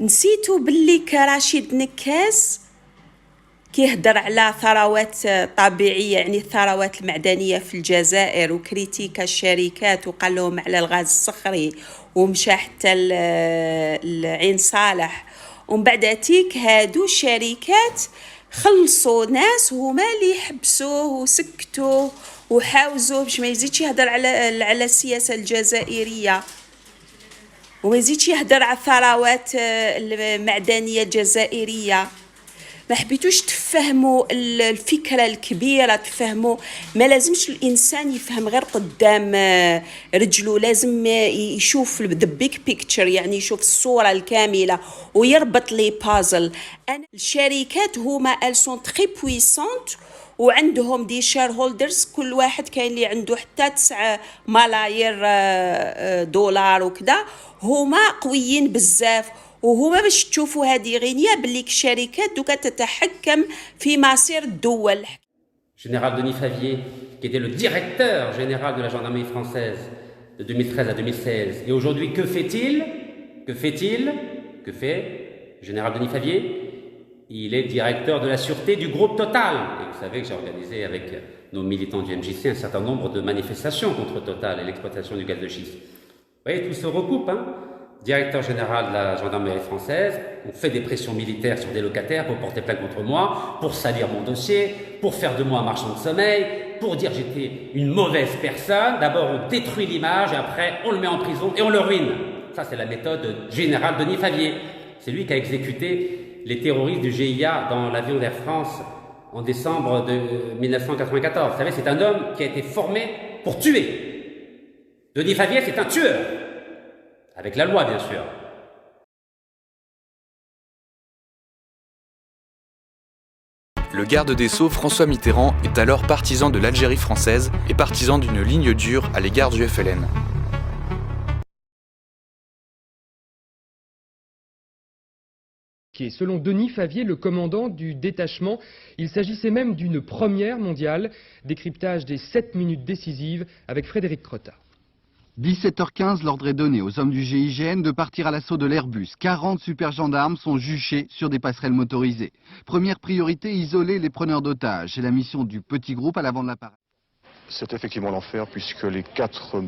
نسيتو باللي كرشيد نكاس كيهضر على ثروات طبيعية، يعني الثروات المعدنية في الجزائر، وكريتيكا الشركات وقال لهم على الغاز الصخري، ومشى حتى العين صالح. ومن بعد تيك هادو الشركات خلصوا ناس هما اللي حبسوه وسكتوه وحاوزوه باش ما يزيدش يهضر على السياسة الجزائرية، وما يزيدش يهضر على الثروات المعدنية الجزائرية. ما حبيتوش تفهموا الفكرة الكبيرة، تفهموا ما لازمش الإنسان يفهم غير قدام رجله، لازم يشوف the big picture، يعني يشوف الصورة الكاملة ويربط لي بازل. الشركات هما elles sont très puissantes وعندهم دي شير هولدرز، كل واحد كاين اللي عنده حتى 9 ملايير دولار وكذا، هما قويين بزاف. وهما باش تشوفوا هذه غنية باللي الشركات دوكا تتحكم في مصير الدول. Général Denis Favier, qui était le directeur général de la gendarmerie française de 2013 à 2016. Et aujourd'hui, que fait-il? Que fait-il? Que fait Général Denis Favier? Il est directeur de la sûreté du groupe Total. Et vous savez que j'ai organisé avec nos militants du MJC un certain nombre de manifestations contre Total et l'exploitation du gaz de schiste. Vous voyez, tout se recoupe, hein? Directeur général de la gendarmerie française, on fait des pressions militaires sur des locataires pour porter plainte contre moi, pour salir mon dossier, pour faire de moi un marchand de sommeil, pour dire que j'étais une mauvaise personne. D'abord on détruit l'image et après on le met en prison et on le ruine. Ça c'est la méthode générale Denis Favier. C'est lui qui a exécuté les terroristes du GIA dans l'avion d'Air France en décembre de 1994. Vous savez, c'est un homme qui a été formé pour tuer. Denis Favier, c'est un tueur. Avec la loi, bien sûr. Le garde des Sceaux François Mitterrand est alors partisan de l'Algérie française et partisan d'une ligne dure à l'égard du FLN. Qui est, selon Denis Favier, le commandant du détachement. Il s'agissait même d'une première mondiale. Décryptage des 7 minutes décisives avec Frédéric Crotta. 17h15, l'ordre est donné aux hommes du GIGN de partir à l'assaut de l'Airbus. 40 super gendarmes sont juchés sur des passerelles motorisées. Première priorité, isoler les preneurs d'otages. C'est la mission du petit groupe à l'avant de l'appareil. C'est effectivement l'enfer puisque les 4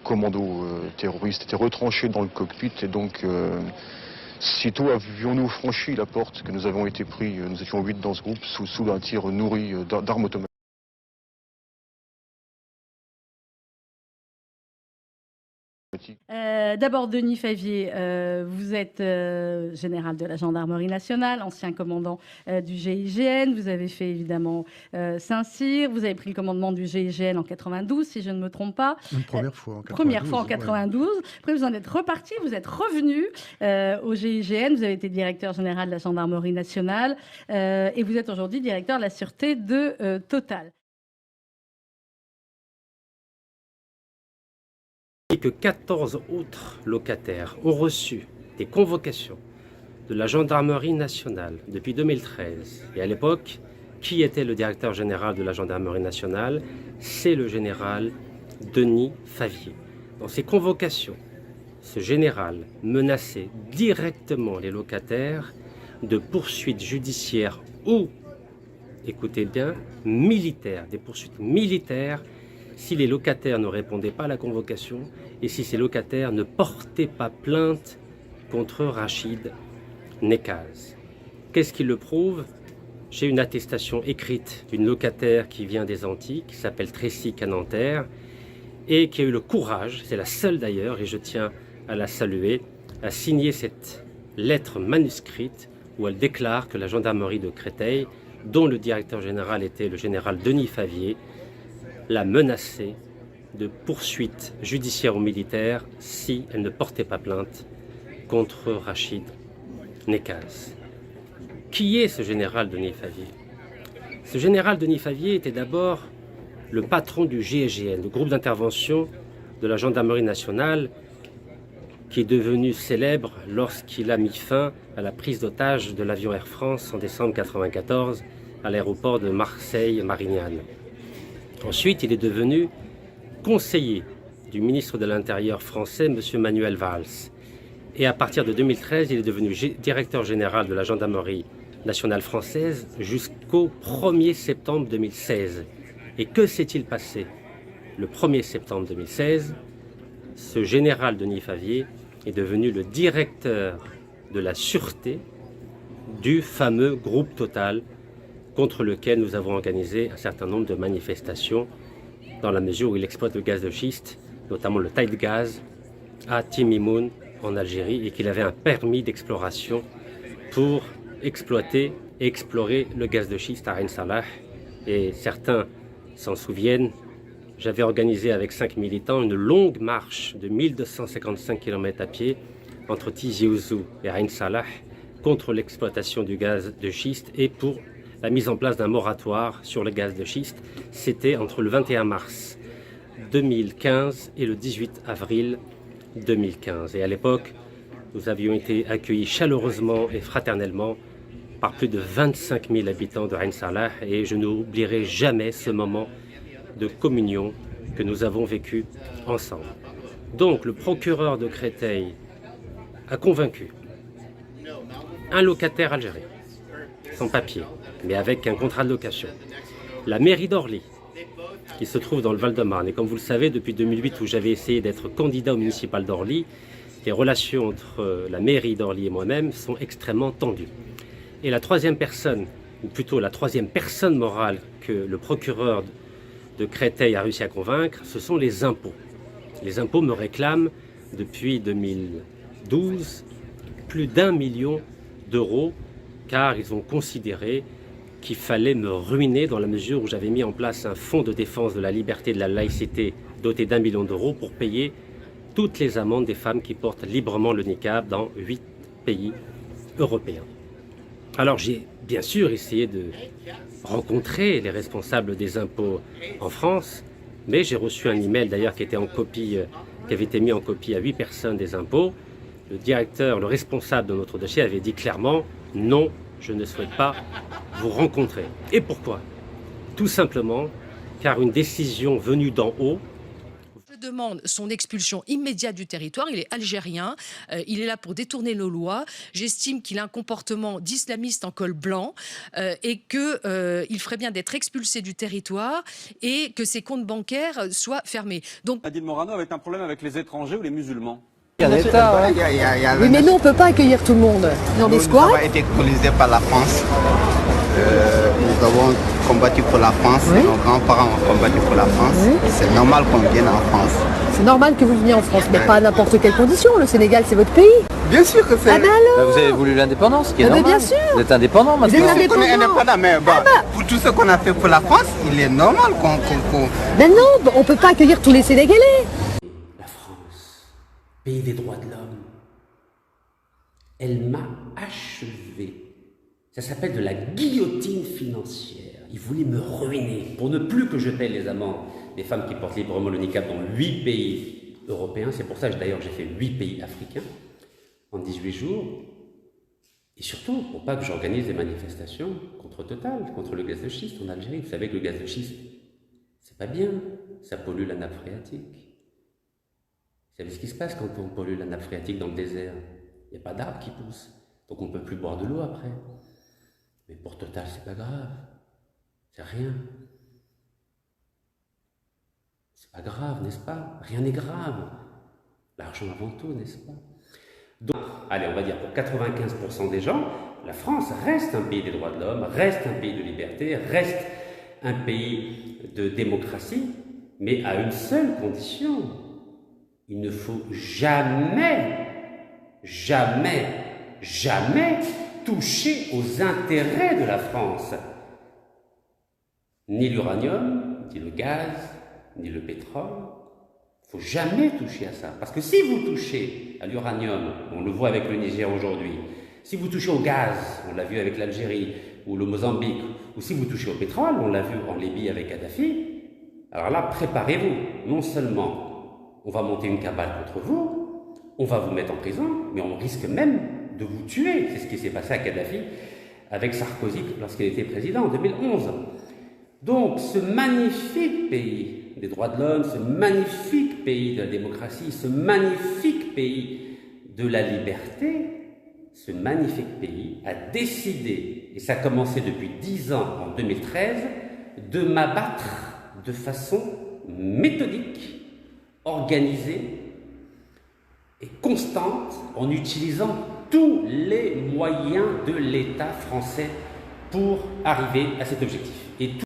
commandos terroristes étaient retranchés dans le cockpit et donc sitôt avions-nous franchi la porte que nous avons été pris, nous étions 8 dans ce groupe, sous un tir nourri d'armes automatiques. D'abord, Denis Favier, vous êtes général de la gendarmerie nationale, ancien commandant du GIGN. Vous avez fait évidemment Saint-Cyr. Vous avez pris le commandement du GIGN en 92, si je ne me trompe pas. Une première fois en 92. Première fois en 92. Ouais. Après, vous en êtes reparti, vous êtes revenu au GIGN. Vous avez été directeur général de la gendarmerie nationale et vous êtes aujourd'hui directeur de la sûreté de Total. Que 14 autres locataires ont reçu des convocations de la gendarmerie nationale depuis 2013. Et à l'époque, qui était le directeur général de la gendarmerie nationale? C'est le général Denis Favier. Dans ces convocations, ce général menaçait directement les locataires de poursuites judiciaires ou, écoutez bien, militaires, des poursuites militaires si les locataires ne répondaient pas à la convocation et si ces locataires ne portaient pas plainte contre Rachid Nekaz. Qu'est-ce qui le prouve? J'ai une attestation écrite d'une locataire qui vient des Antilles, qui s'appelle Tracy Cananter, et qui a eu le courage, c'est la seule d'ailleurs, et je tiens à la saluer, à signer cette lettre manuscrite où elle déclare que la gendarmerie de Créteil, dont le directeur général était le général Denis Favier, l'a menacée de poursuites judiciaires ou militaires si elle ne portait pas plainte contre Rachid Nekaz. Qui est ce général Denis Favier? Ce général Denis Favier était d'abord le patron du GIGN, le groupe d'intervention de la gendarmerie nationale, qui est devenu célèbre lorsqu'il a mis fin à la prise d'otage de l'avion Air France en décembre 1994 à l'aéroport de Marseille-Marignane. Ensuite, il est devenu conseiller du ministre de l'Intérieur français, M. Manuel Valls. Et à partir de 2013, il est devenu directeur général de la gendarmerie nationale française jusqu'au 1er septembre 2016. Et que s'est-il passé le 1er septembre 2016? Ce général Denis Favier est devenu le directeur de la sûreté du fameux groupe Total contre lequel nous avons organisé un certain nombre de manifestations dans la mesure où il exploite le gaz de schiste, notamment le taille de gaz, à Timimoun en Algérie et qu'il avait un permis d'exploration pour exploiter et explorer le gaz de schiste à Ain Salah. Et certains s'en souviennent, j'avais organisé avec 5 militants une longue marche de 1255 km à pied entre Tizi Ouzou et Ain Salah contre l'exploitation du gaz de schiste et pour la mise en place d'un moratoire sur le gaz de schiste. C'était entre le 21 mars 2015 et le 18 avril 2015. Et à l'époque, nous avions été accueillis chaleureusement et fraternellement par plus de 25 000 habitants de Ain Salah et je n'oublierai jamais ce moment de communion que nous avons vécu ensemble. Donc le procureur de Créteil a convaincu un locataire algérien, sans papier, mais avec un contrat de location, la mairie d'Orly, qui se trouve dans le Val-de-Marne. Et comme vous le savez, depuis 2008, où j'avais essayé d'être candidat au municipal d'Orly, les relations entre la mairie d'Orly et moi-même sont extrêmement tendues. Et la troisième personne, ou plutôt la troisième personne morale que le procureur de Créteil a réussi à convaincre, ce sont les impôts. Les impôts me réclament depuis 2012 plus d'1 million d'euros car ils ont considéré qu'il fallait me ruiner dans la mesure où j'avais mis en place un fonds de défense de la liberté et de la laïcité doté d'1 million d'euros pour payer toutes les amendes des femmes qui portent librement le niqab dans 8 pays européens. Alors j'ai bien sûr essayé de rencontrer les responsables des impôts en France, mais j'ai reçu un email d'ailleurs qui était en copie, qui avait été mis en copie à 8 personnes des impôts. Le directeur, le responsable de notre dossier avait dit clairement « Non, je ne souhaite pas vous rencontrer ». Et pourquoi? Tout simplement car une décision venue d'en haut. Je demande son expulsion immédiate du territoire. Il est algérien, il est là pour détourner nos lois. J'estime qu'il a un comportement d'islamiste en col blanc et qu'il ferait bien d'être expulsé du territoire et que ses comptes bancaires soient fermés. Donc, Nadine Morano avait un problème avec les étrangers ou les musulmans? Il y a un État, hein. Oui, mais nous, on ne peut pas accueillir tout le monde. Dans des squats. Nous avons été colonisés par la France. Nous avons combattu pour la France. Oui. Nos grands-parents ont combattu pour la France. Oui. C'est normal qu'on vienne en France. C'est normal que vous veniez en France, mais pas à n'importe quelle condition. Le Sénégal, c'est votre pays. Bien sûr que c'est. Ah ben alors. Vous avez voulu l'indépendance, qui est normal. Bien sûr. Vous êtes indépendant maintenant. Bien sûr qu'on est indépendant, mais pour tout ce qu'on a fait pour la France, il est normal qu'on... Mais non, on ne peut pas accueillir tous les Sénégalais. La France, pays des droits de l'homme, elle m'a achevé. Ça s'appelle de la guillotine financière. Ils voulaient me ruiner pour ne plus que je paie les amendes des femmes qui portent librement le niqab dans 8 pays européens. C'est pour ça que d'ailleurs j'ai fait 8 pays africains en 18 jours. Et surtout, pour pas que j'organise des manifestations contre Total, contre le gaz de schiste en Algérie. Vous savez que le gaz de schiste, c'est pas bien, ça pollue la nappe phréatique. Vous savez ce qui se passe quand on pollue la nappe phréatique dans le désert? Il n'y a pas d'arbres qui poussent, donc on ne peut plus boire de l'eau après. Mais pour Total, c'est pas grave. C'est rien. C'est pas grave, n'est-ce pas? Rien n'est grave. L'argent avant tout, n'est-ce pas? Donc, allez, on va dire pour 95% des gens, la France reste un pays des droits de l'homme, reste un pays de liberté, reste un pays de démocratie, mais à une seule condition. Il ne faut jamais, jamais, jamais toucher aux intérêts de la France. Ni l'uranium, ni le gaz, ni le pétrole. Il ne faut jamais toucher à ça. Parce que si vous touchez à l'uranium, on le voit avec le Niger aujourd'hui, si vous touchez au gaz, on l'a vu avec l'Algérie ou le Mozambique, ou si vous touchez au pétrole, on l'a vu en Libye avec Kadhafi, alors là, préparez-vous. Non seulement on va monter une cabale contre vous, on va vous mettre en prison, mais on risque même de vous tuer. C'est ce qui s'est passé à Kadhafi avec Sarkozy lorsqu'il était président en 2011. Donc, ce magnifique pays des droits de l'homme, ce magnifique pays de la démocratie, ce magnifique pays de la liberté, ce magnifique pays a décidé, et ça a commencé depuis 10 ans en 2013, de m'abattre de façon méthodique, organisée et constante, en utilisant tous les moyens de l'État français pour arriver à cet objectif. Et